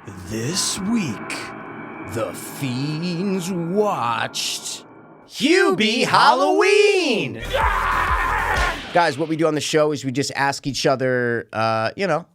This week, the Fiends watched Hubie Halloween! Guys, what we do on the show is we just ask each other,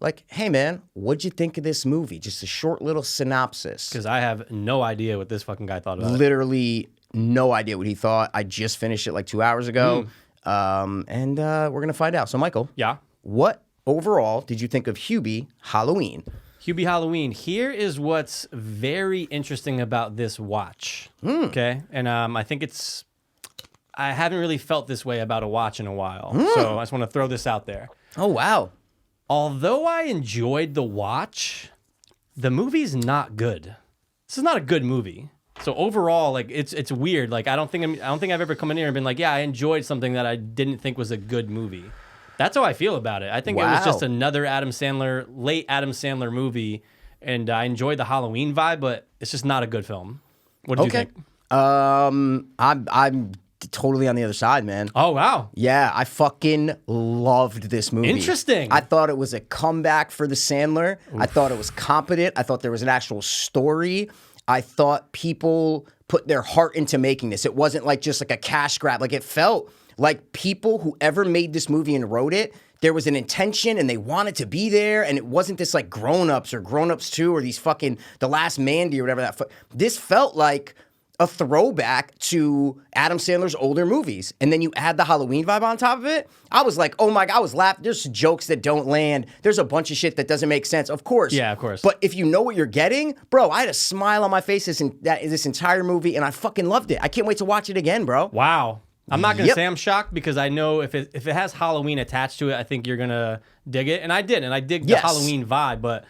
like, hey man, what'd you think of this movie? Just a short little synopsis. Because I have no idea what this fucking guy thought about it. Literally no idea what he thought. I just finished it like 2 hours ago. And we're going to find out. So, Michael. Yeah? What overall did you think of Hubie Halloween? Hubie Halloween. Here is what's very interesting about this watch. Okay? And I think I haven't really felt this way about a watch in a while. So I just want to throw this out there. Oh, wow. Although I enjoyed the watch, the movie's not good. This is not a good movie. So overall, like it's weird. Like I don't think I've ever come in here and been like, yeah, I enjoyed something that I didn't think was a good movie. That's how I feel about it. I think it was just another late Adam Sandler movie, and I enjoyed the Halloween vibe, but it's just not a good film. What did you think? I'm totally on the other side, man. Oh, wow. Yeah, I fucking loved this movie. Interesting. I thought it was a comeback for the Sandler. Oof. I thought it was competent. I thought there was an actual story. I thought people put their heart into making this. It wasn't like just like a cash grab. Like it felt like people, whoever made this movie and wrote it, there was an intention and they wanted to be there. And it wasn't this like Grown Ups or Grown Ups 2 or these fucking The Last Mandy or whatever this felt like a throwback to Adam Sandler's older movies. And then you add the Halloween vibe on top of it. I was like, oh my God, I was laughing. There's jokes that don't land. There's a bunch of shit that doesn't make sense. Of course. Yeah, of course. But if you know what you're getting, bro, I had a smile on my face this entire movie and I fucking loved it. I can't wait to watch it again, bro. Wow. I'm not going to say I'm shocked because I know if it has Halloween attached to it, I think you're going to dig it. And I did. And I dig the Halloween vibe. But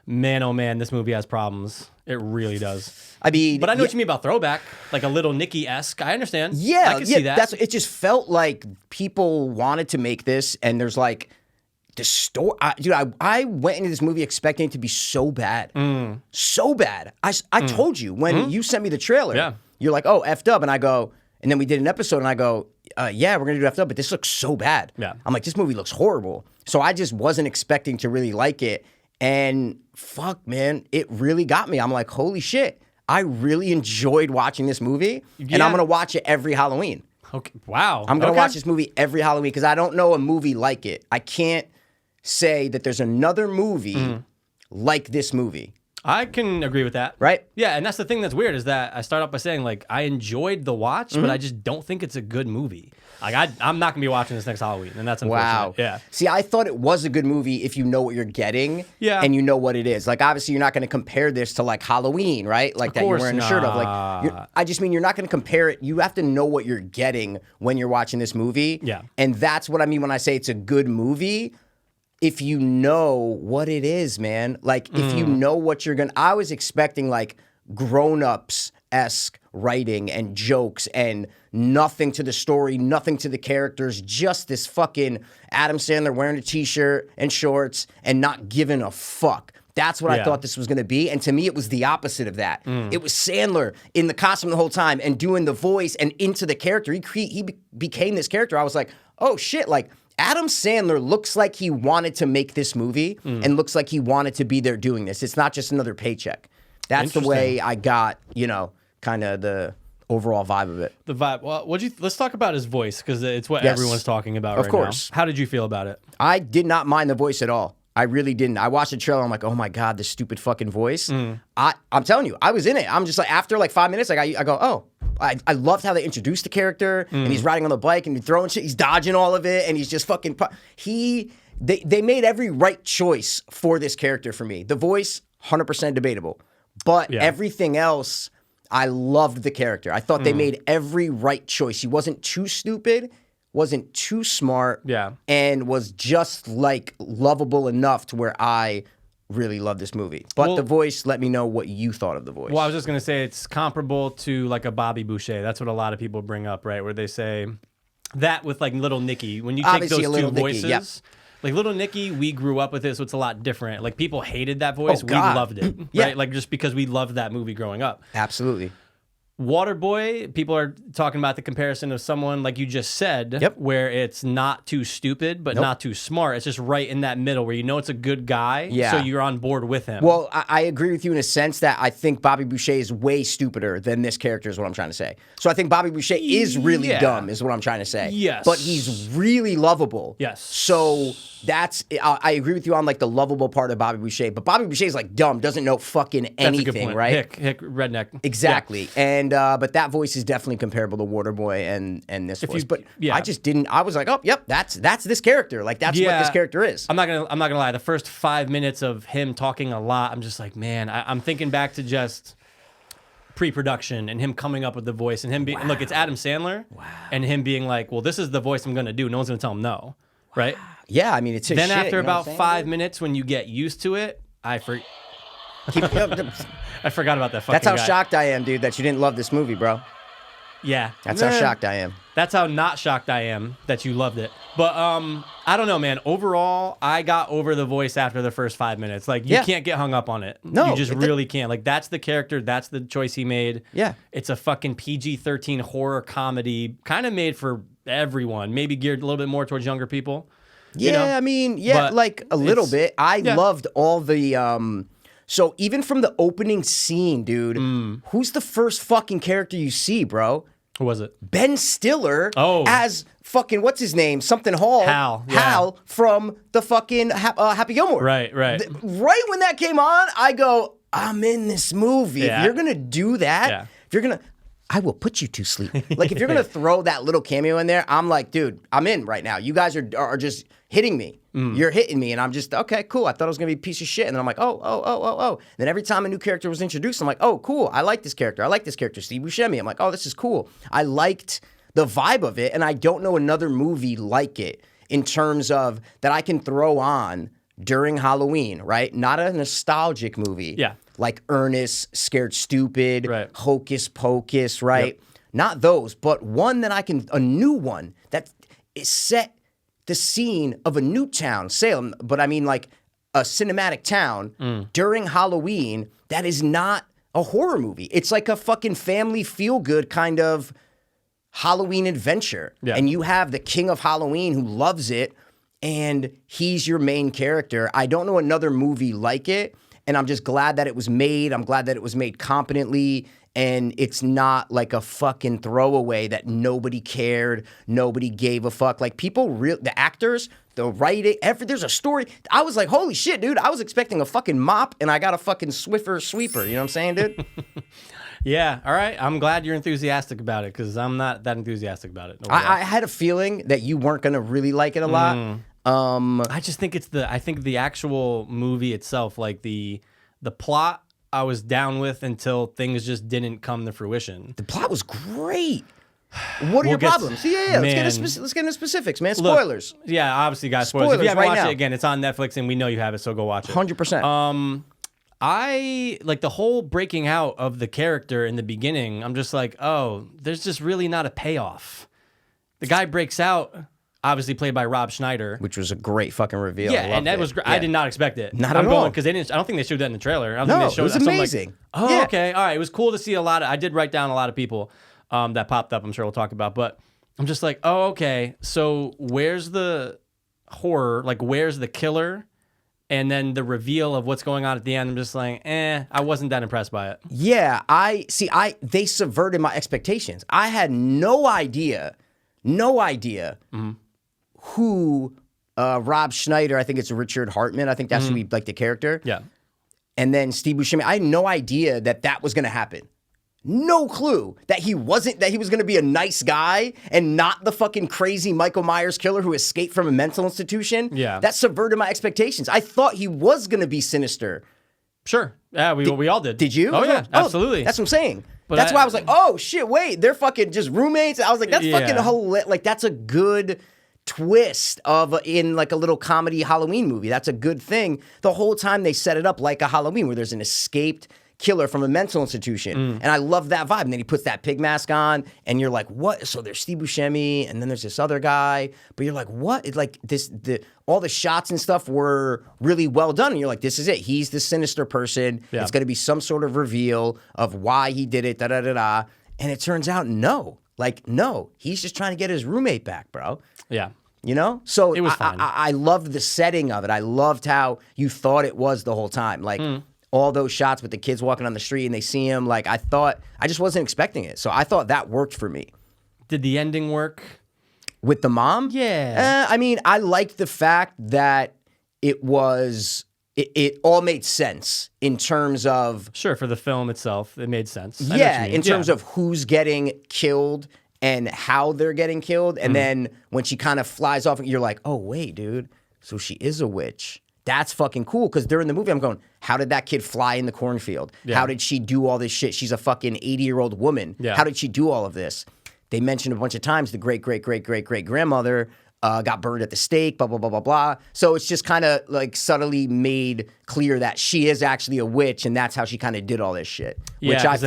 man, oh man, this movie has problems. It really does. I mean, but I know what you mean about throwback, like a Little Nicky-esque. I understand. Yeah, I can see that. It just felt like people wanted to make this, and there's like the story. I went into this movie expecting it to be so bad, so bad. I told you when you sent me the trailer. You're like, oh, effed up, and I go, and then we did an episode, and I go, yeah, we're gonna do effed up, but this looks so bad. Yeah, I'm like, this movie looks horrible. So I just wasn't expecting to really like it. And fuck, man, it really got me. I'm like, holy shit, I really enjoyed watching this movie, and I'm going to watch it every Halloween. Okay. Wow. I'm going to watch this movie every Halloween because I don't know a movie like it. I can't say that there's another movie like this movie. I can agree with that. Right? Yeah, and that's the thing that's weird is that I start off by saying, like, I enjoyed the watch, but I just don't think it's a good movie. Like, I'm not going to be watching this next Halloween, and that's unfortunate. Wow. Yeah. See, I thought it was a good movie if you know what you're getting and you know what it is. Like, obviously, you're not going to compare this to, like, Halloween, right? Like, that you're wearing a shirt of. Like, I just mean you're not going to compare it. You have to know what you're getting when you're watching this movie. Yeah. And that's what I mean when I say it's a good movie. If you know what it is, man. Like, if you know what you're going to... I was expecting, like, grown-ups-esque writing and jokes and nothing to the story, nothing to the characters, just this fucking Adam Sandler wearing a t-shirt and shorts and not giving a fuck. That's what I thought this was going to be. And to me, it was the opposite of that. It was Sandler in the costume the whole time and doing the voice and into the character. He became this character. I was like, oh, shit, like... Adam Sandler looks like he wanted to make this movie and looks like he wanted to be there doing this. It's not just another paycheck. That's the way I got, kind of the overall vibe of it. The vibe. Well, let's talk about his voice because it's what everyone's talking about right now. Of course. How did you feel about it? I did not mind the voice at all. I really didn't. I watched the trailer. I'm like, oh my God, this stupid fucking voice. I'm telling you, I was in it. I'm just like, after like 5 minutes, like I go, oh. I loved how they introduced the character, and he's riding on the bike and he's throwing shit. He's dodging all of it, and he's just fucking. They made every right choice for this character for me. The voice, 100% debatable, but everything else, I loved the character. I thought they made every right choice. He wasn't too stupid, wasn't too smart, and was just like lovable enough to where I really love this movie. But the voice, let me know what you thought of the voice. Well, I was just going to say it's comparable to like a Bobby Boucher. That's what a lot of people bring up, right? Where they say that with like Little Nicky. When you take Obviously, those two voices, like Little Nicky, we grew up with it, so it's a lot different. Like people hated that voice. We loved it, right? Like just because we loved that movie growing up. Absolutely. Waterboy, people are talking about the comparison of someone like you just said, Yep. where it's not too stupid, but not too smart. It's just right in that middle where you know it's a good guy, Yeah. so you're on board with him. Well, I agree with you in a sense that I think Bobby Boucher is way stupider than this character is what I'm trying to say. So I think Bobby Boucher is really dumb is what I'm trying to say. Yes. But he's really lovable. Yes. So I agree with you on like the lovable part of Bobby Boucher, but Bobby Boucher is like dumb, doesn't know fucking That's a good anything, point. right? Hick, redneck. Exactly. And but that voice is definitely comparable to Waterboy and this voice. But I just didn't. I was like, oh, yep, that's this character. Like that's what this character is. I'm not gonna lie. The first 5 minutes of him talking a lot, I'm just like, man, I'm thinking back to just pre-production and him coming up with the voice and him being look, it's Adam Sandler, and him being like, well, this is the voice I'm gonna do. No one's gonna tell him no, right? Yeah, I mean it's his then shit, after you know about what I'm saying, 5 dude? minutes, when you get used to it, I forgot about that fucking That's how guy. shocked I am, dude, that you didn't love this movie, bro. Yeah. That's how shocked I am. That's how not shocked I am that you loved it. But I don't know, man. Overall, I got over the voice after the first 5 minutes. Like, you can't get hung up on it. No, you just really can't. Like, that's the character. That's the choice he made. Yeah. It's a fucking PG-13 horror comedy, kind of made for everyone. Maybe geared a little bit more towards younger people. Yeah, you know? I mean, yeah, like a little bit. I loved all the so even from the opening scene, dude, who's the first fucking character you see, bro? Who was it? Ben Stiller Oh. as fucking, what's his name? Something Hall. Hal, yeah. Hal from the fucking Happy Gilmore. Right. Right when that came on, I go, I'm in this movie. Yeah. If you're going to do that, if you're going to, I will put you to sleep. Like, if you're going to throw that little cameo in there, I'm like, dude, I'm in right now. You guys are just hitting me. You're hitting me. And I'm just, okay, cool. I thought it was going to be a piece of shit. And then I'm like, oh. Then every time a new character was introduced, I'm like, oh, cool. I like this character. I like this character. Steve Buscemi. I'm like, oh, this is cool. I liked the vibe of it. And I don't know another movie like it in terms of that I can throw on during Halloween, right? Not a nostalgic movie. Yeah. Like Ernest, Scared Stupid, Right. Hocus Pocus, right? Yep. Not those, but one that a new one that is set the scene of a new town, Salem, but I mean like a cinematic town during Halloween that is not a horror movie. It's like a fucking family feel-good kind of Halloween adventure. Yeah. And you have the king of Halloween who loves it, and he's your main character. I don't know another movie like it, and I'm just glad that it was made. I'm glad that it was made competently, and it's not like a fucking throwaway that nobody cared, nobody gave a fuck. Like, the actors, the writing, there's a story. I was like, holy shit, dude. I was expecting a fucking mop, and I got a fucking Swiffer sweeper. You know what I'm saying, dude? Yeah. All right. I'm glad you're enthusiastic about it because I'm not that enthusiastic about it. I had a feeling that you weren't going to really like it a lot. I just think I think the actual movie itself, like the plot, I was down with until things just didn't come to fruition. The plot was great. What are your problems? Yeah. Let's get into specifics, man. Spoilers. Look, yeah, obviously, guys. Spoilers. If you haven't right watched now. it, again, it's on Netflix, and we know you have it, so go watch it. 100%. I like the whole breaking out of the character in the beginning. I'm just like, oh, there's just really not a payoff. The guy breaks out, obviously played by Rob Schneider, Which was a great fucking reveal. yeah, I and loved that it. was great. Yeah. I did not expect it. Not at all. Because they didn't. I don't think they showed that in the trailer. I don't No, think they showed it was so I'm like, amazing. oh, Yeah. okay, all right. It was cool to see a lot. I did write down a lot of people that popped up. I'm sure we'll talk about, but I'm just like, oh, okay. So where's the horror? Like, where's the killer? And then the reveal of what's going on at the end. I'm just like, I wasn't that impressed by it. Yeah, they subverted my expectations. I had no idea who Rob Schneider, I think it's Richard Hartman. I think that's who he, like, the character. Yeah. And then Steve Buscemi. I had no idea that was going to happen. No clue that he was going to be a nice guy and not the fucking crazy Michael Myers killer who escaped from a mental institution. Yeah. That subverted my expectations. I thought he was going to be sinister. Sure. Yeah, we all did. Did you? Oh, yeah, absolutely. That's what I'm saying. But that's why I was like, oh, shit, wait, they're fucking just roommates? I was like, that's fucking Yeah. hilarious. Like, that's a good twist in like a little comedy Halloween movie. That's a good thing. The whole time they set it up like a Halloween where there's an escaped killer from a mental institution. And I love that vibe. And then he puts that pig mask on and you're like, what? So there's Steve Buscemi and then there's this other guy, but you're like, what? It's like all the shots and stuff were really well done. And you're like, this is it. He's the sinister person. Yeah. It's going to be some sort of reveal of why he did it, da-da-da-da. And it turns out, no. Like, no. He's just trying to get his roommate back, bro. Yeah. You know? So it was fine. I loved the setting of it. I loved how you thought it was the whole time. Like, all those shots with the kids walking on the street and they see him. Like, I just wasn't expecting it. So I thought that worked for me. Did the ending work? With the mom? Yeah. I mean, I liked the fact that it all made sense in terms of... Sure, for the film itself, it made sense. Yeah, in terms of who's getting killed and how they're getting killed. And then when she kind of flies off, you're like, oh, wait, dude. So she is a witch. That's fucking cool. Because during the movie, I'm going, how did that kid fly in the cornfield? Yeah. How did she do all this shit? She's a fucking 80-year-old woman. Yeah. How did she do all of this? They mentioned a bunch of times the great-great-great-great-great-grandmother got burned at the stake, blah, blah, blah, blah, blah. So it's just kind of like subtly made clear that she is actually a witch, and that's how she kind of did all this shit. Yeah, which I was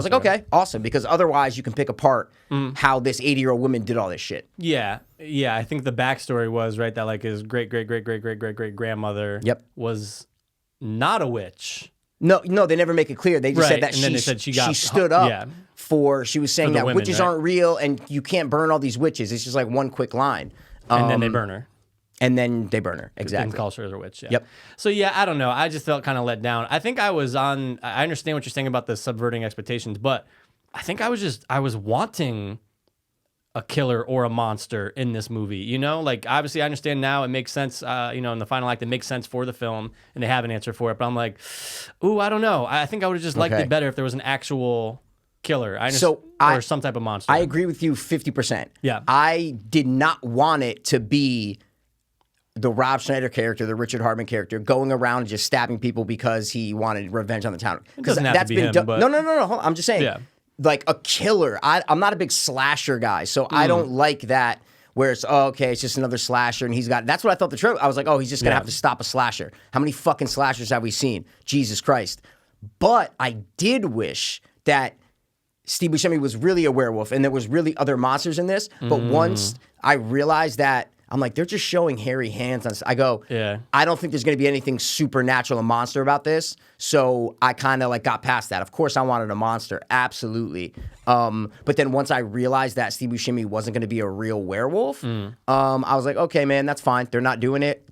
like, okay, awesome. Because otherwise you can pick apart how this 80-year-old woman did all this shit. Yeah. Yeah, I think the backstory was, right, that like his great-great-great-great-great-great-great-grandmother was not a witch. No, they never make it clear. They just said that she stood up she was saying that women, witches aren't real and you can't burn all these witches. It's just like one quick line. And then they burn her. And then they burn her. Exactly. And call her as a witch. Yeah. Yep. So yeah, I don't know. I just felt kind of let down. I think I understand what you're saying about the subverting expectations, but I think I was wanting a killer or a monster in this movie, you know? Like, obviously, I understand now it makes sense, in the final act, it makes sense for the film, and they have an answer for it, but I'm like, ooh, I don't know. I think I would have just liked it better if there was an actual killer. Or some type of monster. I agree with you 50%. Yeah. I did not want it to be the Rob Schneider character, the Richard Hartman character, going around and just stabbing people because he wanted revenge on the town. It doesn't have to be him, but... No. Hold on. I'm just saying. Yeah. Like a killer. I'm not a big slasher guy, so I don't like that where it's, it's just another slasher and that's what I thought the trailer. I was like, he's just going to have to stop a slasher. How many fucking slashers have we seen? Jesus Christ. But I did wish that Steve Buscemi was really a werewolf and there was really other monsters in this. But once I realized that, I'm like, they're just showing hairy hands on. I go, I don't think there's going to be anything supernatural, a monster about this. So I kind of like got past that. Of course, I wanted a monster, absolutely. But then once I realized that Steve Buscemi wasn't going to be a real werewolf, I was like, okay, man, that's fine. They're not doing it.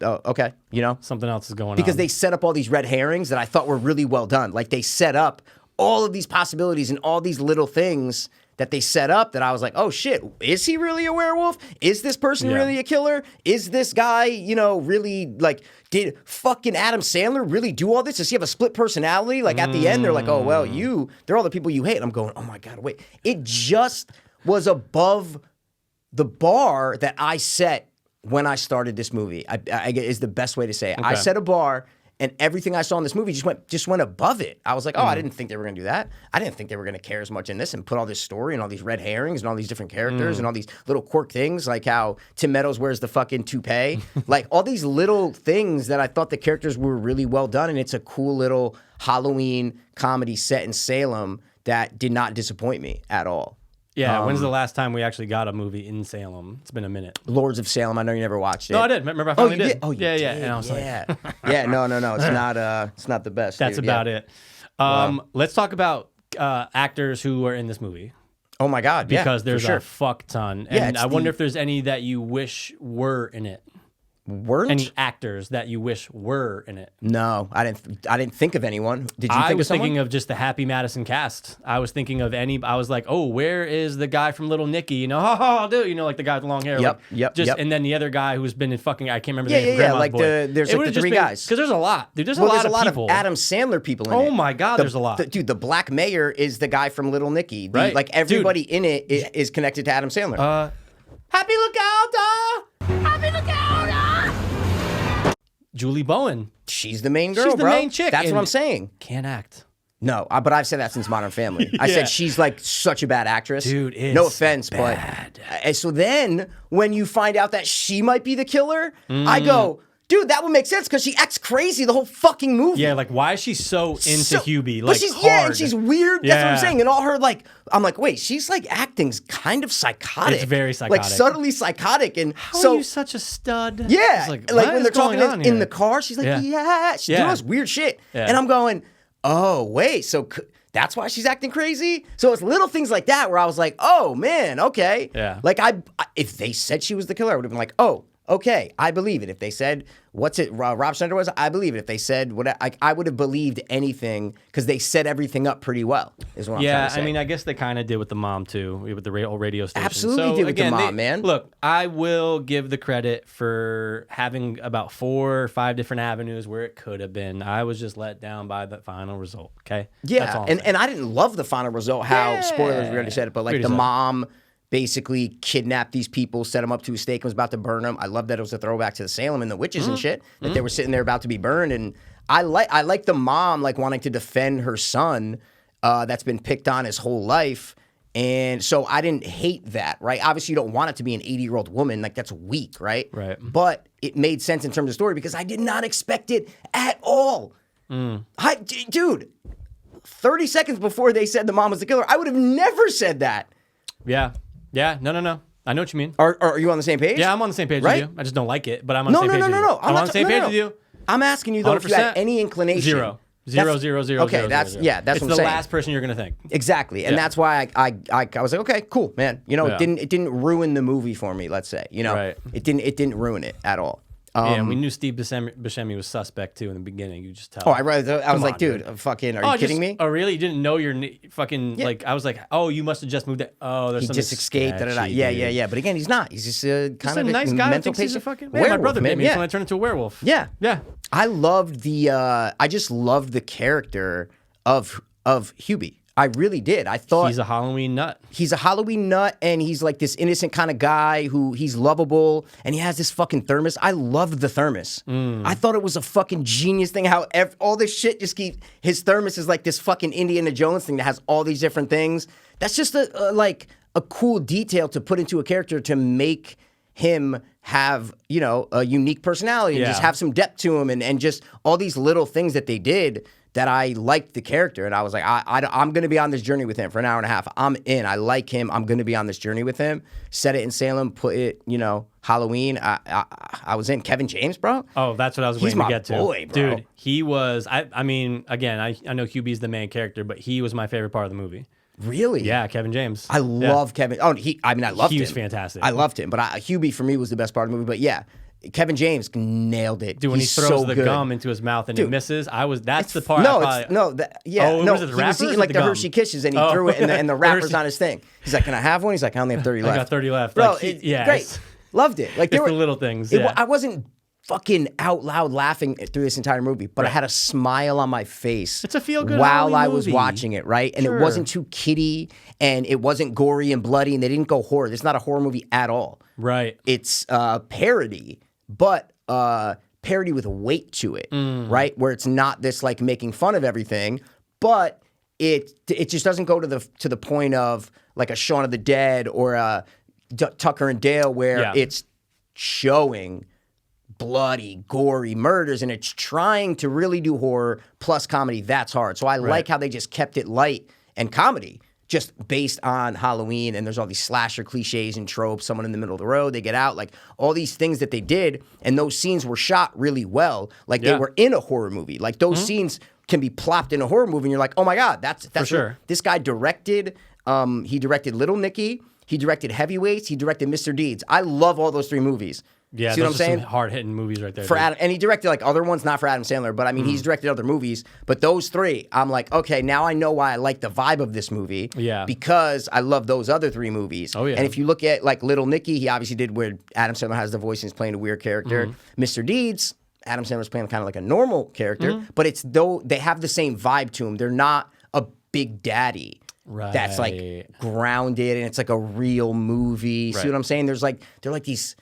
Okay, you know, something else is going on because they set up all these red herrings that I thought were really well done. Like they set up all of these possibilities and all these little things that they set up that I was like, oh shit, is he really a werewolf? Is this person really a killer? Is this guy, really like, did fucking Adam Sandler really do all this? Does he have a split personality? Like at the end, they're like, oh, well, they're all the people you hate. And I'm going, oh my God, wait. It just was above the bar that I set when I started this movie. I is the best way to say it. Okay. I set a bar. And everything I saw in this movie just went above it. I was like, I didn't think they were going to do that. I didn't think they were going to care as much in this and put all this story and all these red herrings and all these different characters and all these little quirk things, like how Tim Meadows wears the fucking toupee. Like all these little things that I thought the characters were really well done. And it's a cool little Halloween comedy set in Salem that did not disappoint me at all. Yeah, when's the last time we actually got a movie in Salem? It's been a minute. Lords of Salem. I know you never watched it. No, I did. Remember, I finally did. Oh, you did. Yeah. And I was like, yeah. No. It's not the best. That's about it. Let's talk about actors who are in this movie. Oh my God! Because there's a fuck ton, and I wonder if there's any that you wish were in it. Weren't any actors that you wish were in it? No, I didn't think of anyone. Did you? I was thinking of just the Happy Madison cast. I was thinking of I was like, oh, where is the guy from Little Nicky? You know, like the guy with the long hair. Yep. And then the other guy who's been in fucking, I can't remember the name. Yeah. Like there's like the three guys. Because there's a lot, dude. There's a lot of people. Adam Sandler people in it. Oh my God, there's a lot. Dude, the Black Mayor is the guy from Little Nicky. Right. Like everybody in it is connected to Adam Sandler. Happy Lookout! Happy Lookout! Julie Bowen. She's the main girl, She's the main chick. That's what I'm saying. Can't act. No, but I've said that since Modern Family. I said she's like such a bad actress. Dude, it's no offense, bad. But so then when you find out that she might be the killer, I go, dude, that would make sense because she acts crazy the whole fucking movie. Yeah, like why is she so into Hubie? Like hard. And she's weird. That's what I'm saying. And all her I'm like, wait, she's like acting's kind of psychotic. It's very psychotic. Like subtly psychotic. And how are you such a stud? Yeah. Like when they're talking in the car, she's like, she doing this weird shit. Yeah. And I'm going, oh, wait, so That's why she's acting crazy. So it's little things like that where I was like, oh man, okay. Yeah. Like if they said she was the killer, I would have been like, oh, okay, I believe it. If they said, Rob Schneider was, I believe it. If they said, I would have believed anything because they set everything up pretty well, is what I'm trying to say. I mean, I guess they kind of did with the mom, too, with the old radio station. Absolutely did with the mom, man. Look, I will give the credit for having about 4 or 5 different avenues where it could have been. I was just let down by the final result, okay? Yeah, That's all and I didn't love the final result, spoilers, we already said it, but like the mom basically kidnapped these people, set them up to a stake, and was about to burn them. I love that it was a throwback to the Salem and the witches and shit, that they were sitting there about to be burned. And I like the mom like wanting to defend her son that's been picked on his whole life. And so I didn't hate that, right? Obviously, you don't want it to be an 80-year-old woman. Like, that's weak, right? Right. But it made sense in terms of story because I did not expect it at all. Dude, 30 seconds before they said the mom was the killer, I would have never said that. Yeah. Yeah, no. I know what you mean. Are you on the same page? Yeah, I'm on the same page right? with you. I just don't like it, but I'm on the same page with you. No. I'm on the same page with you. I'm asking you, though, if you had any inclination. 0. 0, 0, 0, okay, 0, that's 0. Yeah, that's it's what I'm the saying. last person you're going to think. Exactly, and that's why I was like, okay, cool, man. You know, it didn't ruin the movie for me, let's say. You know, it didn't ruin it at all. And we knew Steve Buscemi was suspect too in the beginning. You just tell. Oh, I was like, dude, fucking, are you kidding me? Oh, really? You didn't know your fucking like? I was like, oh, you must have just moved it. Oh, there's he just escaped. Yeah. But again, he's not. He's just kind of a nice guy. Mental He's a fucking werewolf. My brother made me when I turned into a werewolf. Yeah. I just loved the character of Hubie. I really did. I thought he's a Halloween nut. He's a Halloween nut, and he's like this innocent kind of guy who he's lovable, and he has this fucking thermos. I loved the thermos. I thought it was a fucking genius thing. How all this shit just his thermos is like this fucking Indiana Jones thing that has all these different things. That's just a cool detail to put into a character to make him have, a unique personality and just have some depth to him, and just all these little things that they did that I liked the character. And I was like, I'm going to be on this journey with him for an hour and a half. I'm in. I like him. I'm going to be on this journey with him. Set it in Salem, put it, Halloween. I was in. Kevin James, bro. Oh, that's what I was waiting to get to. He's my boy, bro. Dude, he was, I mean, again, I know Hubie's the main character, but he was my favorite part of the movie. Really? Yeah, Kevin James. I love Kevin. Oh, I loved him. He was fantastic. I loved him. But Hubie, for me, was the best part of the movie. But yeah, Kevin James nailed it. Dude, when He's he throws so the good. gum into his mouth and it misses, that's the part. He was eating like the Hershey Kisses and he threw it and the wrapper's on his thing. He's like, "Can I have one?" He's like, "I only have 30 left." I got 30 left. Bro, like, great. Loved it. Like it's the little things. I wasn't fucking out loud laughing through this entire movie, but I had a smile on my face. It's a feel-good while Halloween I was movie. watching it, right? And it wasn't too kiddie, and it wasn't gory and bloody, and they didn't go horror. It's not a horror movie at all. Right. It's parody, but parody with weight to it, right? Where it's not this like making fun of everything, but it just doesn't go to the point of like a Shaun of the Dead or a Tucker and Dale where it's showing bloody, gory murders, and it's trying to really do horror plus comedy. That's hard. So I like how they just kept it light and comedy, just based on Halloween, and there's all these slasher cliches and tropes, someone in the middle of the road, they get out, like all these things that they did, and those scenes were shot really well, like they were in a horror movie. Like those scenes can be plopped in a horror movie, and you're like, oh my God, that's for sure. This guy directed, he directed Little Nicky, he directed Heavyweights, he directed Mr. Deeds. I love all those 3 movies. Yeah, see what I'm saying? Some hard-hitting movies right there. For Adam, and he directed like other ones, not for Adam Sandler, but I mean, he's directed other movies. But those 3, I'm like, okay, now I know why I like the vibe of this movie. Yeah. Because I love those other 3 movies. Oh, yeah. And if you look at like Little Nicky, he obviously did where Adam Sandler has the voice and he's playing a weird character. Mr. Deeds, Adam Sandler's playing kind of like a normal character, but it's though they have the same vibe to him. They're not a big daddy. Right. That's like grounded and it's like a real movie. See what I'm saying? They're like these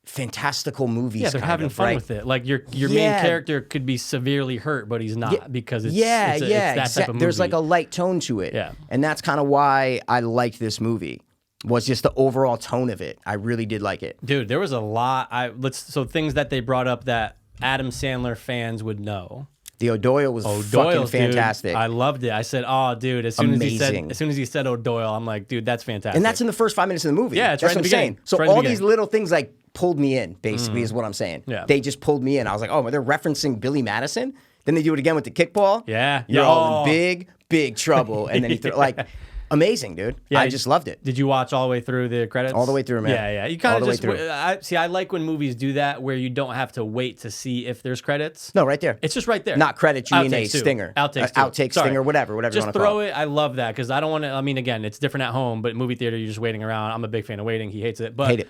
fantastical movies. Yeah, they're having fun with it. Like your main character could be severely hurt, but he's not because it's it's that type of movie. There's like a light tone to it. Yeah. And that's kind of why I liked this movie. Was just the overall tone of it. I really did like it. Dude, there was a lot. So things that they brought up that Adam Sandler fans would know. The O'Doyle was fucking fantastic. Dude, I loved it. I said, "Oh, dude!" As soon as he said O'Doyle, I'm like, "Dude, that's fantastic." And that's in the first 5 minutes of the movie. Yeah, it's that's right what in the I'm beginning. saying. So right all these little things like pulled me in. Basically, is what I'm saying. Yeah. They just pulled me in. I was like, "Oh, they're referencing Billy Madison." Then they do it again with the kickball. Yeah. You're all in big trouble. And then he like, amazing, dude. Yeah, I just loved it. Did you watch all the way through the credits? All the way through, man. Yeah. You kind All of the way just see. I like when movies do that, where you don't have to wait to see if there's credits. No, right there. It's just right there. Not credits. You mean a Outtakes too. stinger. Outtakes. Outtake, Sorry. stinger, whatever you Just want to throw call it. I love that because I don't want to. I mean, again, it's different at home, but movie theater, you're just waiting around. I'm a big fan of waiting. He hates it, but Hate it.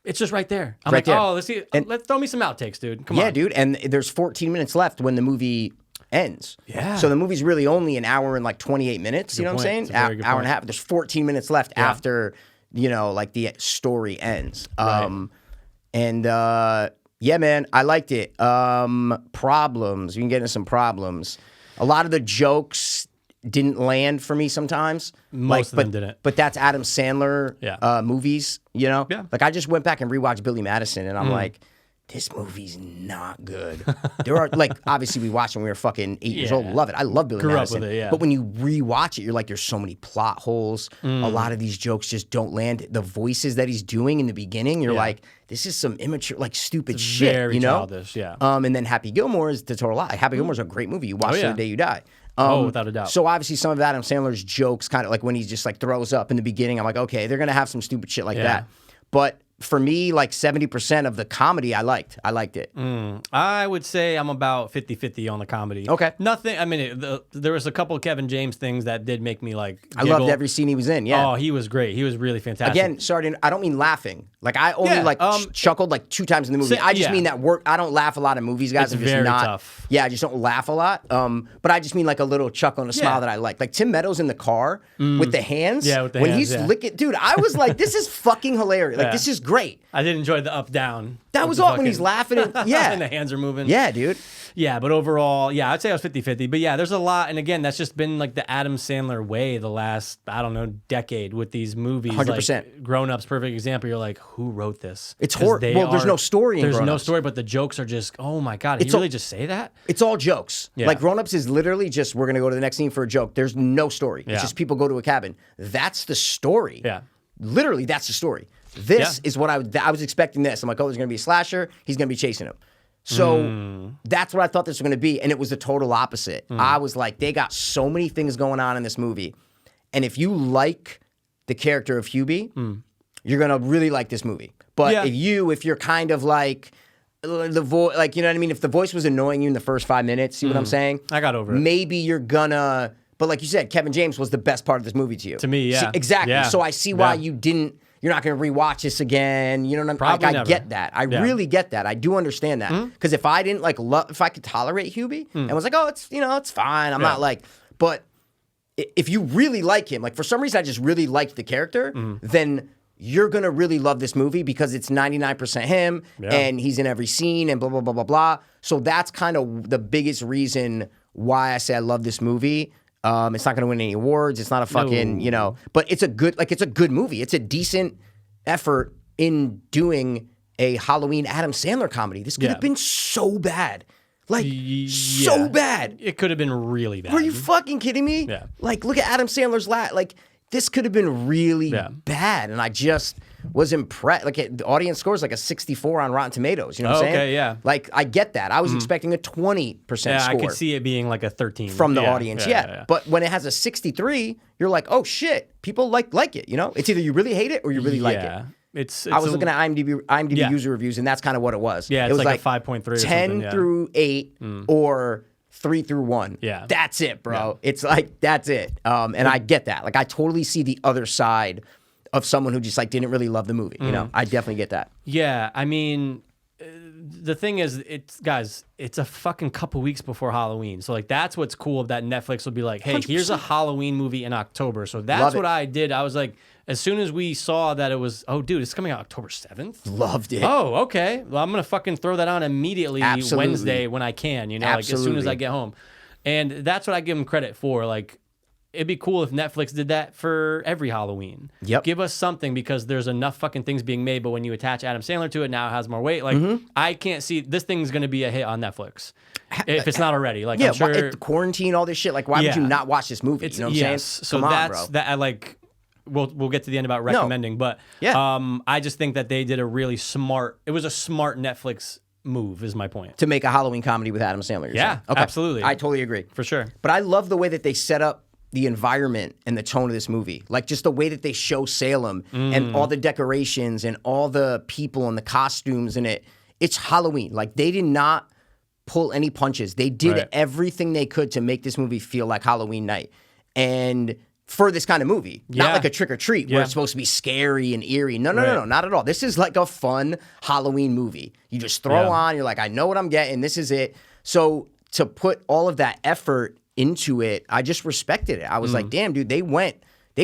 It's just right there. I'm Right like, there. oh, let's see. Let's throw me some outtakes, dude. Come on. Yeah, dude. And there's 14 minutes left when the movie ends. Yeah. So the movie's really only an hour and like 28 minutes. You know what I'm saying? It's a very good Hour point. and a half. There's 14 minutes left after, like the story ends. Right. Yeah, man, I liked it. Problems. You can get into some problems. A lot of the jokes didn't land for me sometimes. Most of them didn't. But that's Adam Sandler movies, you know? Yeah. Like I just went back and rewatched Billy Madison and I'm like, this movie's not good. There are like obviously we watched when we were fucking 8 years old. Love it. I love Billy Madison. Up with it, yeah. But when you rewatch it, you're like, there's so many plot holes. A lot of these jokes just don't land. The voices that he's doing in the beginning, you're like, this is some immature, like stupid shit. Very you know? childish, yeah. And then Happy Gilmore is the total lie. Happy Gilmore's a great movie. You watch it the day you die. Without a doubt. So obviously some of Adam Sandler's jokes, kind of like when he just like throws up in the beginning, I'm like, okay, they're gonna have some stupid shit like that. But for me, like 70% of the comedy, I liked it. I would say I'm about 50-50 on the comedy. Okay. Nothing. I mean, there was a couple of Kevin James things that did make me like. I giggle. loved every scene he was in. Yeah. Oh, he was great. He was really fantastic. Again, sorry, I don't mean laughing. Like I only chuckled like 2 times in the movie. So- I just mean that I don't laugh a lot in movies, guys. It's I'm just very not. tough. Yeah, I just don't laugh a lot. But I just mean like a little chuckle and a smile that I like. Like Tim Meadows in the car with the hands. Yeah, with the when hands, he's licking, dude. I was like, this is fucking hilarious. Like this is great. I did enjoy the up down. That was all when he's laughing. And, yeah, and the hands are moving. Yeah, dude. Yeah, but overall, yeah, I'd say I was 50-50. But yeah, there's a lot. And again, that's just been like the Adam Sandler way the last, I don't know, decade with these movies. 100%. Like Grown Ups, perfect example. You're like, who wrote this? It's horrible. Well, there's no story in There's Grown no Ups. story, but the jokes are just, oh my God, did you really just say that? It's all jokes. Yeah. Like Grown Ups is literally just, we're going to go to the next scene for a joke. There's no story. It's just people go to a cabin. That's the story. Yeah. Literally, that's the story. This is what I was expecting this. I'm like, oh, there's going to be a slasher. He's going to be chasing him. So that's what I thought this was going to be. And it was the total opposite. I was like, they got so many things going on in this movie. And if you like the character of Hubie, you're going to really like this movie. But if you're kind of like, the voice, like, you know what I mean? If the voice was annoying you in the first 5 minutes, see what I'm saying? I got over it. Maybe you're gonna, but like you said, Kevin James was the best part of this movie to you. To me, yeah. See, exactly. Yeah. So I see why you're not gonna rewatch this again. You know what I'm Probably like? I never. get that. I really get that. I do understand that. Because if I didn't like if I could tolerate Hubie and was like, oh, it's fine. I'm not like, but if you really like him, like for some reason I just really liked the character, then you're going to really love this movie because it's 99% him and he's in every scene and blah, blah, blah, blah, blah. So that's kind of the biggest reason why I say I love this movie. It's not going to win any awards. It's not a fucking, but it's a good movie. It's a decent effort in doing a Halloween Adam Sandler comedy. This could have been so bad. Like, so bad. It could have been really bad. Were you fucking kidding me? Yeah. Like, look at Adam Sandler's like, this could have been really bad, and I just was impressed. Like, the audience scores like a 64 on Rotten Tomatoes. You know what I'm saying? Okay, yeah. Like, I get that. I was expecting a 20% score. I could see it being like a 13 from the audience. Yeah. But when it has a 63, you're like, oh shit, people like it. You know, it's either you really hate it or you really like it. It's I was looking at IMDb user reviews, and that's kind of what it was. Yeah, it was like a 5.3 or 10 something, through 8 or 3 through 1. Yeah. That's it, bro. It's like, that's it. And I get that. Like, I totally see the other side of someone who just like didn't really love the movie. You know, I definitely get that. Yeah, I mean, the thing is, it's a fucking couple weeks before Halloween. So like, that's what's cool that Netflix will be like, hey, 100%. Here's a Halloween movie in October. So that's what I did. I was like, as soon as we saw that it was, oh, dude, it's coming out October 7th. Loved it. Oh, okay. Well, I'm going to fucking throw that on immediately Wednesday when I can, like as soon as I get home. And that's what I give them credit for. Like, it'd be cool if Netflix did that for every Halloween. Yep. Give us something because there's enough fucking things being made, but when you attach Adam Sandler to it, now it has more weight. Like, I can't see, this thing's going to be a hit on Netflix. If it's not already. Like, I'm sure. Quarantine, all this shit. Like, why would you not watch this movie? You know what I'm saying? So Come that's, on, bro. that I like... We'll get to the end about recommending, but I just think that they did a really smart. It was a smart Netflix move, is my point. To make a Halloween comedy with Adam Sandler. Yeah, okay. absolutely. I totally agree. For sure. But I love the way that they set up the environment and the tone of this movie. Like just the way that they show Salem and all the decorations and all the people and the costumes in it. It's Halloween. Like they did not pull any punches. They did everything they could to make this movie feel like Halloween night. And for this kind of movie, not like a Trick or Treat where it's supposed to be scary and eerie. No, not at all. This is like a fun Halloween movie. You just throw on, you're like, I know what I'm getting. This is it. So to put all of that effort into it, I just respected it. I was like, damn, dude, they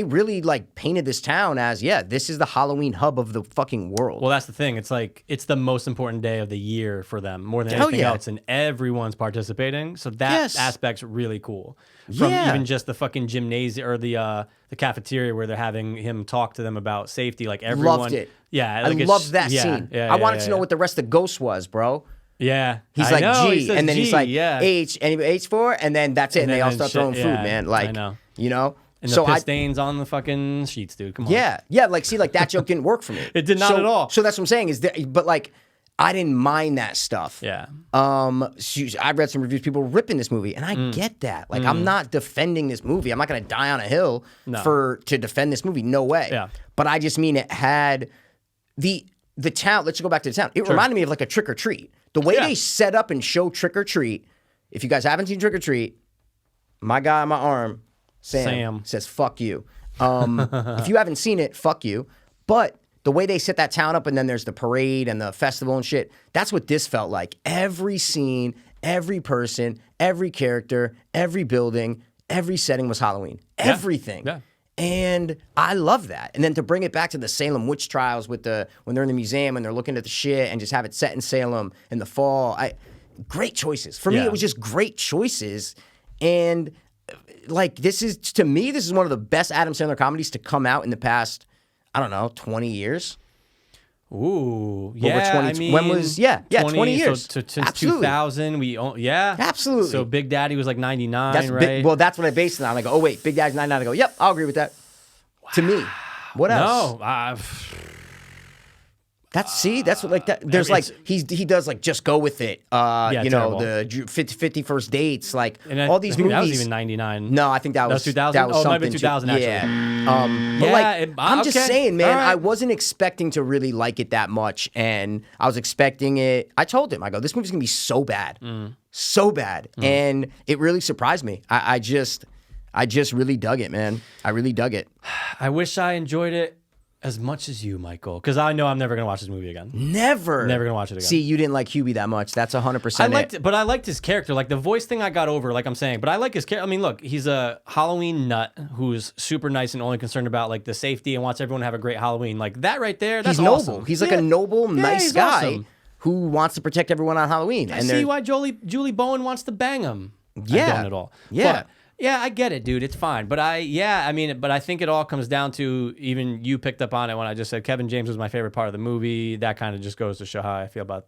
really like painted this town as, this is the Halloween hub of the fucking world. Well, that's the thing. It's like, it's the most important day of the year for them, more than anything else, and everyone's participating. So that aspect's really cool. From even just the fucking gymnasium or the cafeteria where they're having him talk to them about safety. Like everyone. Loved it. Yeah. Like I loved that scene. I wanted to know what the rest of Ghost was, bro. Yeah. He's like G, he says and then he's G, like H, and H for, and then that's it. And they all start throwing food, man. Like, I know. You know? And the piss stains on the fucking sheets, dude. Come on. Yeah. Like, see, like that joke didn't work for me. It did not at all. So that's what I'm saying is that, but like, I didn't mind that stuff. Yeah. I read some reviews, people ripping this movie, and I get that. Like, I'm not defending this movie. I'm not going to die on a hill to defend this movie. No way. Yeah. But I just mean it had the town. Let's go back to the town. It reminded me of like a Trick or Treat. The way they set up and show Trick or Treat. If you guys haven't seen Trick or Treat, my guy on my arm, Sam. Says fuck you. If you haven't seen it, fuck you. But the way they set that town up, and then there's the parade and the festival and shit, that's what this felt like. Every scene, every person, every character, every building, every setting was Halloween. Everything. Yeah. And I love that. And then to bring it back to the Salem witch trials when they're in the museum and they're looking at the shit and just have it set in Salem in the fall. Great choices. For me, it was just great choices. And like, this is one of the best Adam Sandler comedies to come out in the past, I don't know, 20 years. Ooh, yeah. When was 20 years? So since 2000, absolutely. So Big Daddy was like 99, right? Well, that's what I based it on. I go, oh wait, Big Daddy's 99. I go, yep, I'll agree with that. Wow. To me, what else? No, that's what like that. There's like he does like Just Go With It. You know, the 50 First Dates, like all these movies. That was even 99. No, I think that was 2000. That was something. Maybe 2000 actually. Yeah. But like, I'm just saying, man, I wasn't expecting to really like it that much, and I was expecting it. I told him, I go, this movie's gonna be so bad, and it really surprised me. I just really dug it, man. I really dug it. I wish I enjoyed it as much as you, Michael, because I know I'm never gonna watch this movie again. Never gonna watch it again. See, you didn't like Hubie that much. That's 100%. I liked it, but I liked his character. Like the voice thing, I got over. Like I'm saying, but I like his character. I mean, look, he's a Halloween nut who's super nice and only concerned about like the safety and wants everyone to have a great Halloween. Like that right there. That's he's awesome. noble. He's like a noble, nice guy awesome. who wants to protect everyone on Halloween. I see why Julie Bowen wants to bang him. Yeah, I don't at all. Yeah. But, yeah, I get it, dude. It's fine. But I think it all comes down to, even you picked up on it when I just said Kevin James was my favorite part of the movie. That kind of just goes to show how I feel about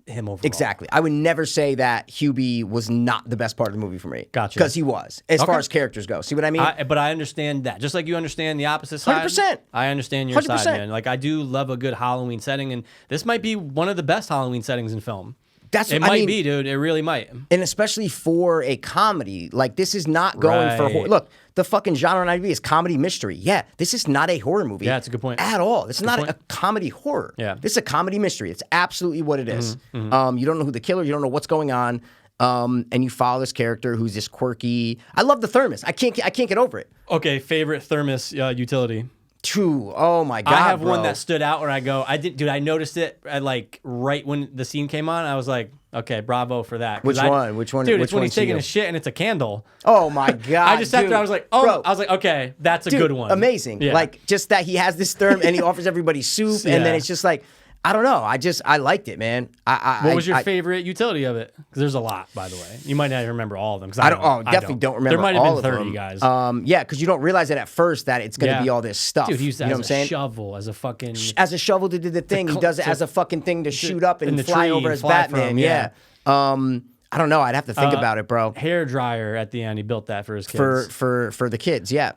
him overall. Exactly. I would never say that Hubie was not the best part of the movie for me. Gotcha. Because he was, as far as characters go. See what I mean? But I understand that. Just like you understand the opposite side. 100%. I understand your 100%. side, man. Like, I do love a good Halloween setting, and this might be one of the best Halloween settings in film. It might be, dude. It really might. And especially for a comedy, like this is not going for horror. Look, the fucking genre on IMDb is comedy mystery. Yeah, this is not a horror movie. Yeah, that's a good point. At all. This is not a comedy horror. Yeah. This is a comedy mystery. It's absolutely what it is. You don't know who the killer, you don't know what's going on. And you follow this character who's this quirky. I love the thermos. I can't get over it. Okay, favorite thermos utility. True. Oh my God. I have one that stood out where I go, I noticed it like right when the scene came on. I was like, okay, bravo for that. Which one? Which one? Dude, which it's when one he's taking a shit and it's a candle. Oh my God. I just sat there, I was like, bro. I was like, okay, that's a good one. Amazing. Yeah. Like just that he has this therm and he offers everybody soup, and then it's just like, I don't know. I liked it, man. What was your favorite utility of it? Because there's a lot, by the way. You might not even remember all of them. I definitely don't remember all of them. There might have been 30 guys. Yeah, because you don't realize it at first that it's going to be all this stuff. Dude, he used that as a shovel, as a fucking... As a shovel to do the thing. He does it as a fucking thing to shoot up and fly over as Batman. Yeah. I don't know. I'd have to think about it, bro. Hair dryer at the end. He built that for his kids. For the kids, yeah.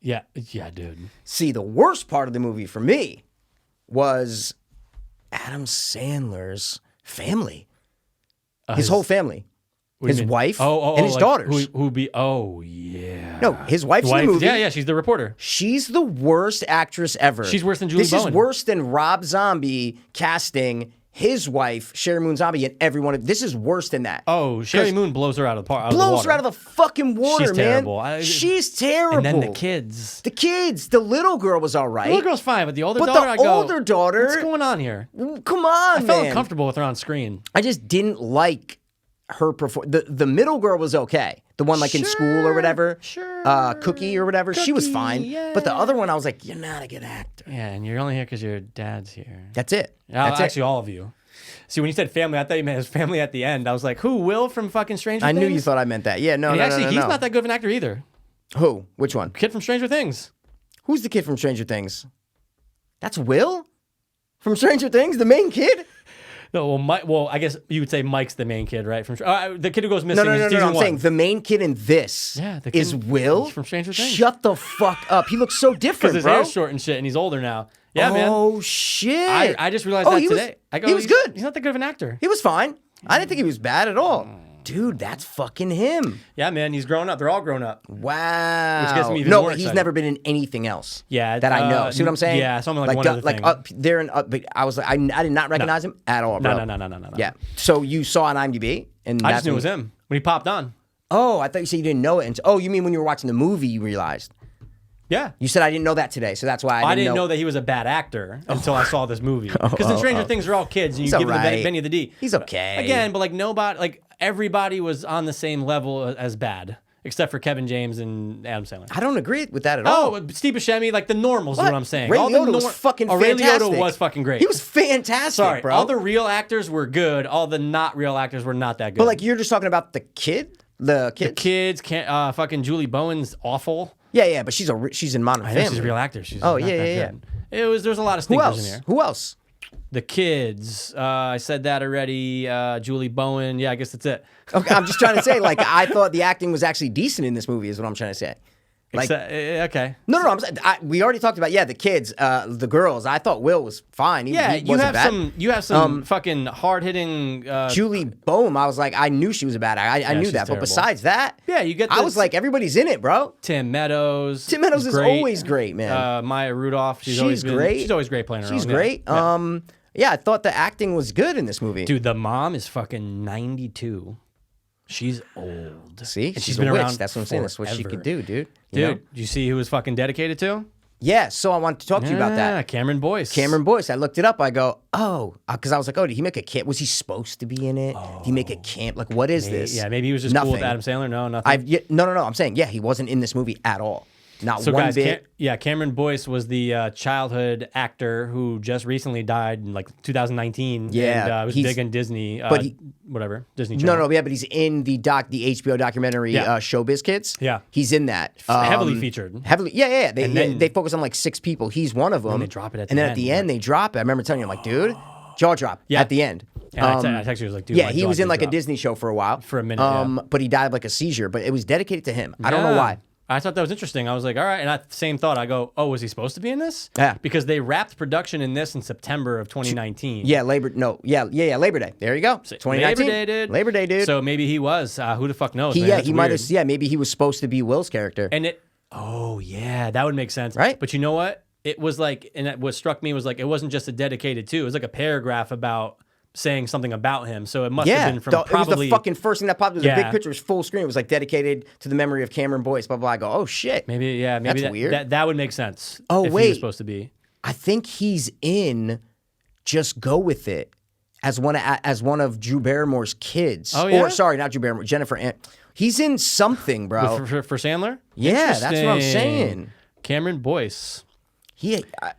Yeah, dude. See, the worst part of the movie for me was Adam Sandler's family. His whole family. What do you His mean? wife and his like daughters. Oh, yeah. No, his wife's in the movie. Yeah, she's the reporter. She's the worst actress ever. She's worse than Julie This Bowen. is worse than Rob Zombie casting his wife, Sherry Moon Zombie, and everyone. This is worse than that. Oh, Sherry Moon blows her out of the water. Blows her out of the fucking water, She's man. terrible. She's terrible. And then the kids. The little girl was all right. The little girl's fine, but the older But daughter, the I go, older daughter, what's going on here? come on, I felt man. uncomfortable with her on screen. I just didn't like her perform. The middle girl was okay. The one like in school or whatever. Sure. Cookie or whatever. She was Cookie, fine. yeah. But the other one, I was like, you're not a good actor. Yeah, and you're only here because your dad's here. That's it. That's Actually, all of you. See, when you said family, I thought you meant his family at the end. I was like, who? Will from fucking Stranger I Things? knew you thought I meant that. Yeah, no, And no, actually, no, he's no. not that good of an actor either. Who? Which one? Kid from Stranger Things. Who's the kid from Stranger Things? That's Will? From Stranger Things? The main kid? No, well, I guess you would say Mike's the main kid, right? From the kid who goes missing. No, in season I'm one. saying the main kid in this the kid is Will? He's from Stranger Things. Shut the fuck up. He looks so different, Because his bro. hair's short and shit, and he's older now. Yeah, man. Oh, shit. I just realized that he today. He was good. He's not that good of an actor. He was fine. I didn't think he was bad at all. Dude, that's fucking him. Yeah, man. He's grown up. They're all grown up. Wow. Which gets me even no, more but he's excited. never been in anything else. Yeah, that I know. See what I'm saying? Yeah, something like one other like thing. up there and up. But I was like, I did not recognize him at all, bro. No. Yeah. So you saw on IMDb, and I that's just knew it was him when he popped on. Oh, I thought you said you didn't know it. Oh, you mean when you were watching the movie, you realized? Yeah. You said I didn't know that today, so that's why I didn't know that he was a bad actor until I saw this movie. Because in Stranger Things, they're all kids, and you He's give them alright. the Benny of the D. He's okay. Again, but like nobody, like everybody was on the same level as bad, except for Kevin James and Adam Sandler. I don't agree with that at all. Oh, Steve Buscemi, like the normals is what I'm saying. Ray All Liotta the was fucking Ray fantastic. Liotta was fucking great. He was fantastic, Sorry, bro. all the real actors were good. All the not real actors were not that good. But like you're just talking about the kid? The kid? the kids, can't, fucking Julie Bowen's awful. Yeah, but she's in Modern I know Family. she's a real actor. She's Oh, not yeah, that yeah, good. There's a lot of Who stinkers in else? here. Who else? The kids. I said that already. Julie Bowen. Yeah, I guess that's it. Okay, I'm just trying to say, like, I thought the acting was actually decent in this movie, is what I'm trying to say. Like, Okay. no, I'm saying, we already talked about, the kids, the girls. I thought Will was fine. He Yeah, wasn't bad. you have some fucking hard hitting. Julie Bowen, I was like, I knew she was a bad actor. I knew she's that. terrible. But besides that, Yeah, you get I this- was like, everybody's in it, bro. Tim Meadows. Tim Meadows is great. always great, man. Maya Rudolph. She's She's great. She's always great playing her She's own. great. Yeah. I thought the acting was good in this movie. Dude, the mom is fucking 92. She's old. See? And She's been a witch. around That's what I'm saying. That's what she forever. could do, dude. Dude, You know? do you see who was fucking dedicated to? Yeah, so I wanted to talk to you about that. Cameron Boyce. Cameron Boyce. I looked it up. I go, because I was like, did he make a camp? Was he supposed to be in it? Did he make a camp? Like, what is this? Yeah, maybe he was just cool with Adam Sandler. No, nothing. No. I'm saying, he wasn't in this movie at all. Not So one guys, bit. Cameron Boyce was the childhood actor who just recently died in like 2019. Yeah, and was he's- big in Disney. but he- whatever Disney Channel. No, but he's in the HBO documentary Showbiz Kids. Yeah. He's in that. Heavily featured. Heavily, yeah. then- They focus on like 6 people. He's one of them. they drop it at and the then at the end. end they drop it. I remember telling you, I'm like, dude, jaw drop Yeah. at the end. And I texted you, I was like, dude, Yeah, my he jaw was in did like a drop. Disney show for a while. For a minute, yeah. But he died of like a seizure. But it was dedicated to him. I don't know Yeah. why. I thought that was interesting. I was like, all right. And same thought. I go, oh, was he supposed to be in this? Yeah. Because they wrapped production in this in September of 2019. Yeah, Labor Day. There you go. 2019. Labor Day, dude. Labor Day, dude. So maybe he was. Who the fuck knows? man? That's He might weird. have. Yeah, maybe he was supposed to be Will's character. And that would make sense. Right? But you know what? It was like, what struck me was like, it wasn't just a dedicated to, it was like a paragraph about saying something about him. So it must have been from it was probably. the fucking first thing that popped. It was a big Yeah. picture. It was full screen. It was like dedicated to the memory of Cameron Boyce. Blah blah. I go, oh shit. Maybe That's that, weird. That would make sense. Oh, if he wait. was supposed to be. I think he's in Just Go With It as one of Drew Barrymore's kids. Oh, yeah? Or sorry, not Drew Barrymore, Jennifer. He's in something, bro. For Sandler? Yeah, that's what I'm Interesting. saying. Cameron Boyce.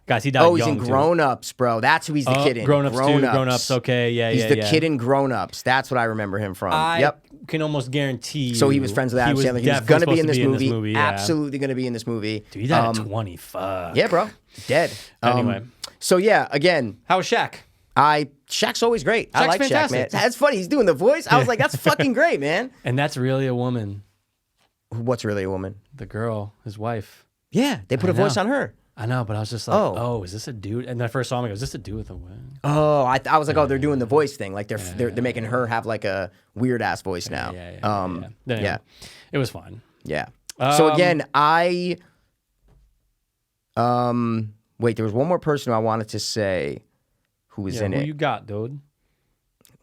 Guys, he died he's young, in too. Grown Ups, bro. That's who he's the kid in. Grown Ups too. Grown Ups. Okay, yeah, He's yeah, the yeah. kid in Grown Ups. That's what I remember him from. I Yep. can almost guarantee. So he was friends with Adam Sandler. He was definitely going to be supposed in this movie. yeah. Absolutely going to be in this movie. Dude, he died at 20. Fuck. Yeah, bro. Dead. Anyway. So yeah, again, How was Shaq? Shaq's always great. I Shaq's like Shaq, man. fantastic. That's funny. He's doing the voice. I was like, that's fucking great, man. And that's really a woman. What's really a woman? The girl, his wife. Yeah, they put a voice on her. I know, but I was just like, oh, is this a dude? And then I first saw him, I go, is this a dude with a wing? Oh, I was like, oh, they're doing the voice thing. Like they're making her have like a weird ass voice now. Yeah. It was fun. Yeah. So again, wait, there was one more person who I wanted to say who was in it. Who you got, dude?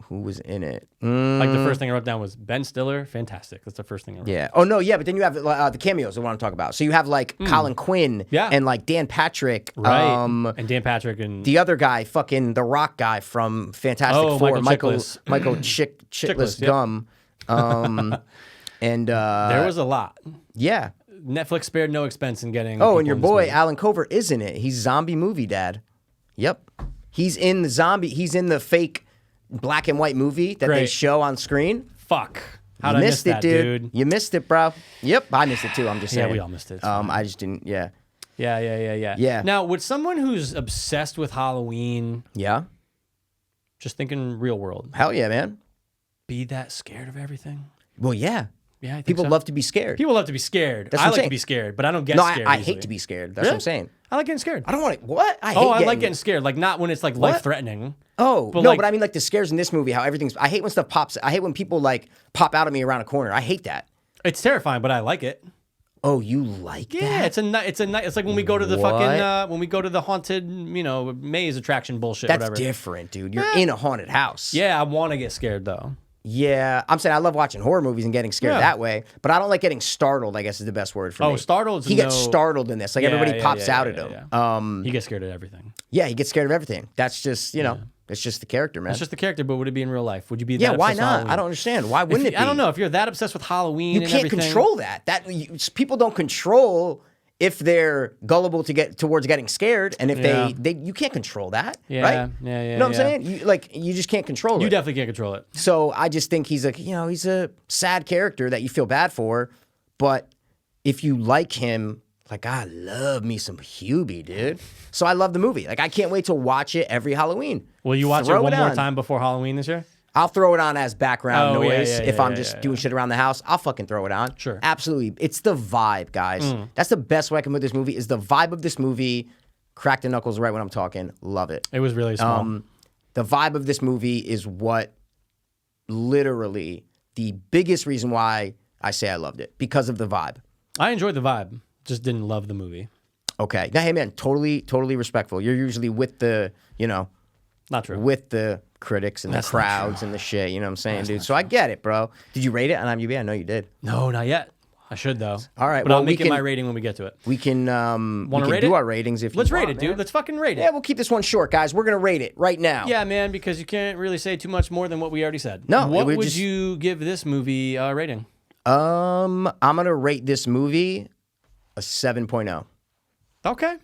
Who was in it? Like the first thing I wrote down was Ben Stiller. Fantastic. That's the first thing I wrote. Yeah. Oh no, yeah, but then you have the cameos I want to talk about. So you have like Colin Quinn and like Dan Patrick. Right. And Dan Patrick and the other guy, fucking the Rock guy from Fantastic Four, Michael Chiklis Gum. And there was a lot. Yeah. Netflix spared no expense in getting. Oh, and your boy Alan Covert is in it. He's Zombie Movie Dad. Yep. He's in the zombie. He's in the fake black and white movie that they show on screen. Fuck. How'd I miss that, dude? You missed it, bro. Yep, I missed it too. I'm just saying. Yeah, we all missed it. I just didn't. Yeah. Yeah. Now, would someone who's obsessed with Halloween, just thinking real world, hell yeah, man, be that scared of everything? Well, yeah. Yeah, I think people love to be scared. People love to be scared. That's I like to be scared, but I don't get scared. I hate to be scared. That's what I'm saying. I like getting scared. I don't want to. What? I like getting scared. Like not when it's like life threatening. Oh, but no, but I mean like the scares in this movie, how everything's. I hate when stuff pops. I hate when people like pop out at me around a corner. I hate that. It's terrifying, but I like it. Oh, you like that? Yeah, it's like when we go to the fucking when we go to the haunted, maze attraction bullshit. That's whatever. different, dude. You're in a haunted house. Yeah, I want to get scared though. Yeah, I'm saying I love watching horror movies and getting scared that way, but I don't like getting startled, I guess is the best word for me. Oh, startled? He gets startled in this. Like everybody pops out at him. He gets scared of everything. Yeah, he gets scared of everything. That's just, it's just the character, man. It's just the character, but would it be in real life? Would you be that Yeah, why obsessed not? with Halloween? I don't understand. Why wouldn't it be? I don't know. If you're that obsessed with Halloween you and can't everything, control that. People don't control if they're gullible to get towards getting scared, and if they you can't control that, right? Yeah. You know what I'm saying? You just can't control it. You definitely can't control it. So I just think he's a sad character that you feel bad for, but if you like him, like I love me some Hubie, dude. So I love the movie. Like I can't wait to watch it every Halloween. Will you watch it one more time before Halloween this year? I'll throw it on as background noise if I'm just doing yeah. shit around the house. I'll fucking throw it on. Sure. Absolutely. It's the vibe, guys. That's the best way I can put this movie is the vibe of this movie. Crack the knuckles right when I'm talking. Love it. It was really small. The vibe of this movie is what literally the biggest reason why I say I loved it. Because of the vibe. I enjoyed the vibe. Just didn't love the movie. Okay. Now, hey, man, totally respectful. You're usually with the, Not true. with the critics and the crowds and the shit. You know what I'm saying, dude? So I get it, bro. Did you rate it on IMDb? I know you did. No, not yet. I should, though. All right. But I'll make it my rating when we get to it. We can rate do it? our ratings if Let's you want, rate it, dude. man. Let's fucking rate it. Yeah, we'll keep this one short, guys. We're going to rate it right now. Yeah, man, because you can't really say too much more than what we already said. No. What would you give this movie a rating? I'm going to rate this movie a 7.0. Okay.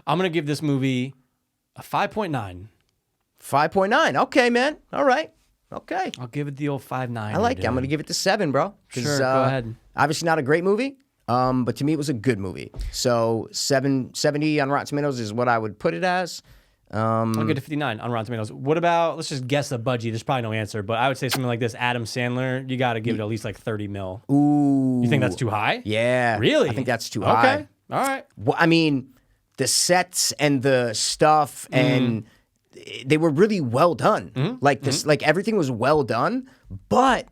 I'm going to give this movie a 5.9. 5.9. Okay, man. All right. Okay. I'll give it the old 5.9. I like it. I'm going to give it the 7, bro. Sure, go ahead. Obviously not a great movie, but to me it was a good movie. So 70 on Rotten Tomatoes is what I would put it as. I'll get a 59 on Rotten Tomatoes. What about, let's just guess a budget. There's probably no answer, but I would say something like this. Adam Sandler, you got to give it at least like 30 mil. Ooh. You think that's too high? Yeah. Really? I think that's too high. Okay. All right. Well, I mean, the sets and the stuff and they were really well done. Like this, like everything was well done, but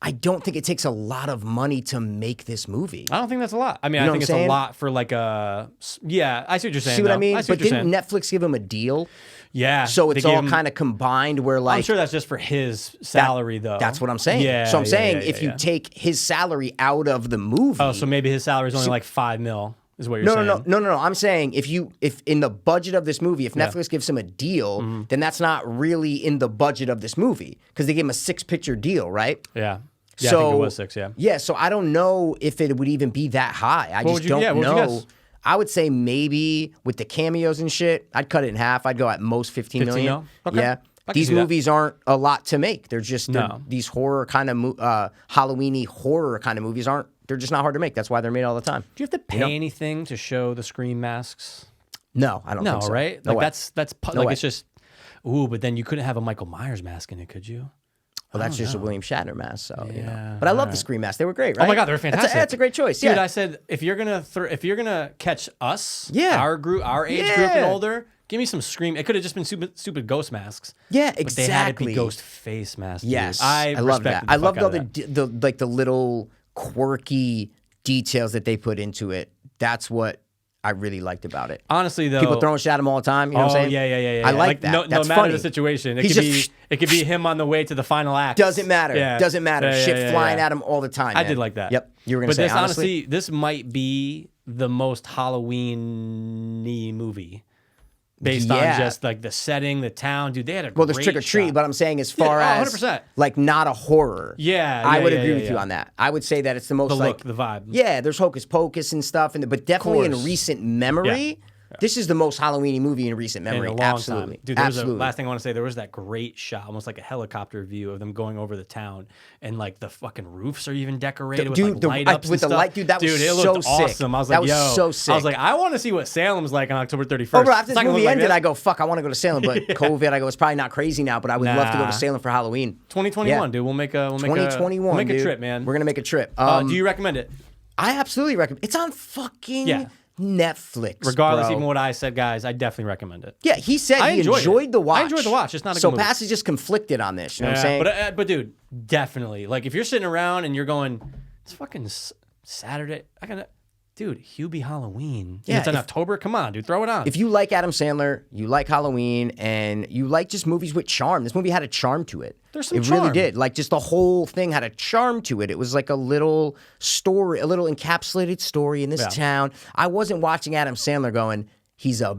I don't think it takes a lot of money to make this movie. I don't think that's a lot. I mean, I think it's a lot for like a, yeah, I see what you're saying. See what I mean? I see but what you're didn't saying. Netflix give him a deal? Yeah. So it's all kind of combined where like. I'm sure that's just for his salary though. That's what I'm saying. Yeah. So I'm saying if you take his salary out of the movie. Oh, so maybe his salary is only like 5 mil. Is what you're saying? No. I'm saying if in the budget of this movie, if Netflix gives him a deal, then that's not really in the budget of this movie because they gave him a 6-picture deal, right? Yeah. Yeah, so, I think it was 6, yeah. Yeah, so I don't know if it would even be that high. I just don't know. I would say maybe with the cameos and shit, I'd cut it in half. I'd go at most 15 million. Mil? Okay. Yeah. These movies aren't a lot to make. They're just these horror kind of Halloween-y horror kind of movies aren't. They're just not hard to make. That's why they're made all the time. Do you have to pay anything to show the Scream masks? No, I don't think so. No, right? No like way. that's like it's just but then you couldn't have a Michael Myers mask in it, could you? Well, that's just a William Shatner mask, so you know. Yeah, But I love the Scream masks; they were great, right? Oh my god, they're fantastic. That's a great choice, dude. yeah. I said if you're gonna catch us, Yeah. our group, our age group and older, give me some Scream. It could have just been stupid ghost masks. Yeah, But they had it be exactly. ghost face masks. Dude. Yes, I love that. I loved all the the little quirky details that they put into it. That's what I really liked about it. Honestly, though, People throwing shit at him all the time. You know what I'm saying? Yeah. I like that. No That's matter funny. the situation, it He's could be him on the way to the final act. Doesn't matter. Yeah. Doesn't matter. Yeah, Shit flying at him all the time. I man. did like that. Yep. You were gonna say this honestly, this might be the most Halloween-y movie. Based on just like the setting, the town, dude. They had a well, there's great trick or treat, shot. but I'm saying as far as 100%. like not a horror. I would agree with you on that. I would say that it's the most the like look, the vibe. Yeah, there's hocus pocus and stuff, but definitely in recent memory. This is the most Halloween-y movie in recent memory. In a long Absolutely. time. Dude, last thing I want to say, there was that great shot, almost like a helicopter view of them going over the town, and like the fucking roofs are even decorated with like light ups with and the stuff. light, dude, that was it so looked sick. awesome. I was That like, was so sick. I was like, I want to see what Salem's like on October 31st. Oh, bro, after It's this not gonna movie look like ended, this. I go, fuck, I want to go to Salem, but COVID, I go, it's probably not crazy now, but I would love to go to Salem for Halloween. 2021, dude. We'll make a 2021, we'll make dude. a trip, man. We're gonna make a trip. Do you recommend it? I absolutely recommend. It's on fucking Netflix. Regardless, bro. even what I said, guys, I definitely recommend it. Yeah, he said he enjoyed the watch. I enjoyed the watch. It's not a good so movie. Pass is just conflicted on this. You know what I'm saying? But dude, definitely. Like if you're sitting around and you're going, it's fucking Saturday. Dude, Hubie Halloween. Yeah, it's in October. Come on, dude, throw it on. If you like Adam Sandler, you like Halloween, and you like just movies with charm, this movie had a charm to it. There's some It charm. really did. Like just the whole thing had a charm to it. It was like a little story, a little encapsulated story in this town. I wasn't watching Adam Sandler going, he's a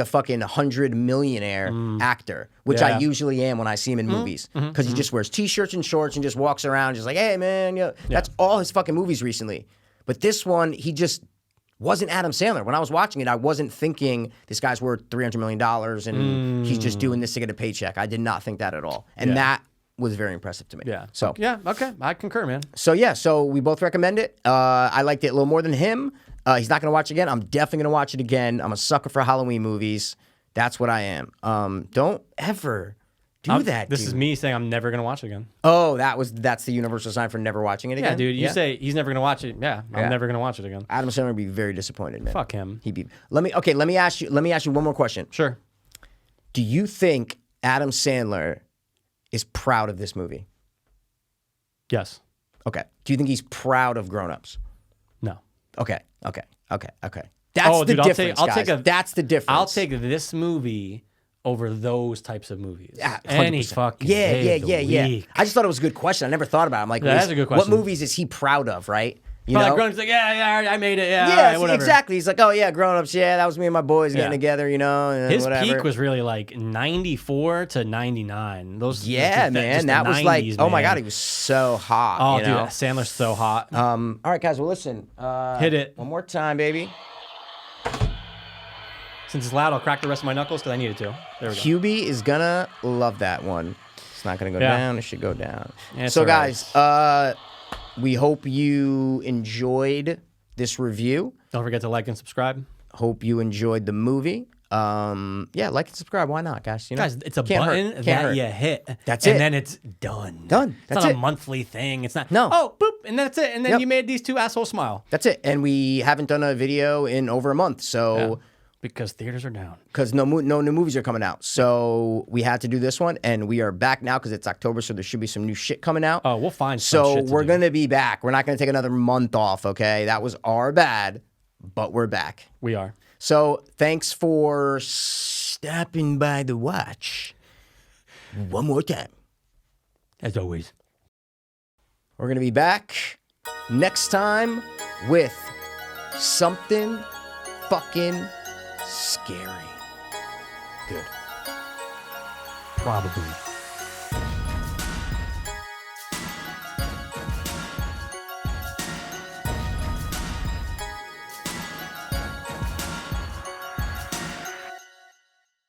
fucking 100 millionaire actor, which I usually am when I see him in movies, because he just wears t-shirts and shorts and just walks around just like, hey man, that's all his fucking movies recently. But this one, he just wasn't Adam Sandler. When I was watching it, I wasn't thinking this guy's worth $300 million and he's just doing this to get a paycheck. I did not think that at all. And that was very impressive to me. Yeah. So yeah, okay. I concur, man. So we both recommend it. I liked it a little more than him. He's not going to watch it again. I'm definitely going to watch it again. I'm a sucker for Halloween movies. That's what I am. Don't ever do that, This dude. is me saying I'm never going to watch it again. Oh, that's the universal sign for never watching it again? Yeah, dude. You say he's never going to watch it. Yeah, I'm never going to watch it again. Adam Sandler would be very disappointed, man. Fuck him. Let me ask you one more question. Sure. Do you think Adam Sandler is proud of this movie? Yes. Okay. Do you think he's proud of Grown Ups? No. Okay. That's the difference, guys. That's the difference. I'll take this movie over those types of movies. Yeah, Any 100%. fucking yeah. day of the week. I just thought it was a good question. I never thought about it. I'm like, that's a good question. What movies is he proud of, right? You But know? like Grown-Up's like, yeah, I made it. Yeah, all Yeah, right, whatever. exactly. He's like, oh yeah, Grown Ups. Yeah, that was me and my boys getting together, you know. And His whatever. peak was really like 94 to 99. Those, Yeah, man. That was 90s, like, oh my man. God, he was so hot. Oh, you dude, know? Sandler's so hot. All right, guys. Well, listen. Hit it. One more time, baby. Since it's loud, I'll crack the rest of my knuckles because I needed to. There we go. Hubie is gonna love that one. It's not gonna go down. It should go down. Yeah, so, all right. guys, we hope you enjoyed this review. Don't forget to like and subscribe. Hope you enjoyed the movie. Yeah, like and subscribe. Why not, guys? You know, Guys, it's a Can't button hurt. that hurt. you hit. That's and it. then it's done. Done. It's That's not it. a monthly thing. It's not. No. Oh, boop, and that's it. And then Yep. you made these two assholes smile. That's it. And we haven't done a video in over a month, so. Because theaters are down. Because no new movies are coming out. So we had to do this one, and we are back now because it's October, so there should be some new shit coming out. Oh, we'll find some So shit to we're do. going to be back. We're not going to take another month off, okay? That was our bad, but we're back. We are. So thanks for stopping by the watch one more time. As always. We're going to be back next time with something fucking scary. Good. Probably.